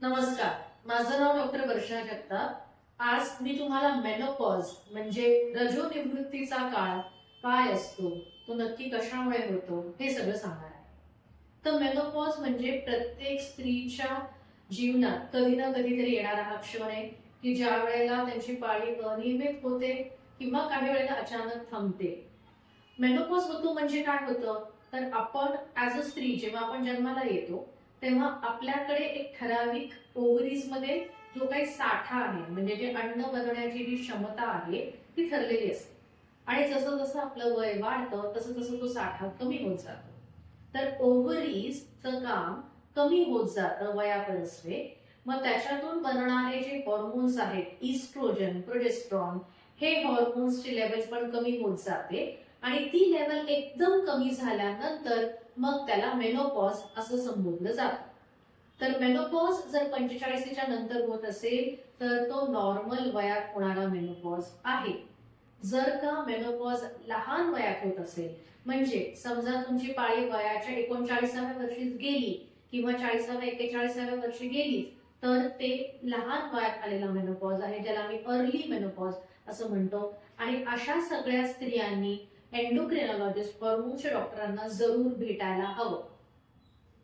नमस्कार, माझं नाव डॉक्टर वर्षा जगताप। आज मी तुम्हाला मेनोपॉज म्हणजे रजोनिवृत्तीचा काळ काय असतो, तो नक्की कशामुळे होतो, हे सगळं सांगणार आहे। तर मेनोपॉज म्हणजे प्रत्येक स्त्रीच्या जीवनात कधी ना कधीतरी येणारा हा क्षण आहे की ज्या वेळेला त्यांची पाळी अनियमित होते किंवा काही वेळेला अचानक थांबते। मेनोपॉज होतो म्हणजे काय होतं, तर आपण ऍज अ स्त्री जेव्हा आपण जन्माला येतो तेव्हा आपल्याकडे एक ठराविक ओव्हरीज मध्ये जो काही साठा आहे म्हणजे जे अन्न बनवण्याची जी क्षमता आहे ती ठरलेली असते। आणि जसं जसं आपलं वय वाढतं तसं तसं तो साठा कमी होत जातो। तर ओव्हरीजचं काम कमी होत जातं वयापरस्वे। मग त्याच्यातून बनणारे जे हॉर्मोन्स आहेत इस्ट्रोजन, प्रोजेस्ट्रॉन, हे हॉर्मोन्सची लेवल्स पण कमी होत जाते आणि ती लेवल एकदम कमी झाल्यानंतर मग त्याला मेनोपॉज असं संबोधलं जातं। तर मेनोपॉज जर 45च्या नंतर होत असेल तर तो नॉर्मल वयात होणारा मेनोपॉज आहे। जर का मेनोपॉज लहान वयात होत असेल म्हणजे समजा तुमची पाळी वयाच्या 39व्या वर्षीच गेली किंवा 40व्या 41व्या वर्षी गेली तर ते लहान वयात आलेला मेनोपॉज आहे, ज्याला आम्ही अर्ली मेनोपॉज असं म्हणतो। आणि अशा सगळ्या स्त्रियांनी एंडोक्रिनॉलॉजिस्ट हॉर्मोनच्या डॉक्टरांना जरूर भेटायला हवं।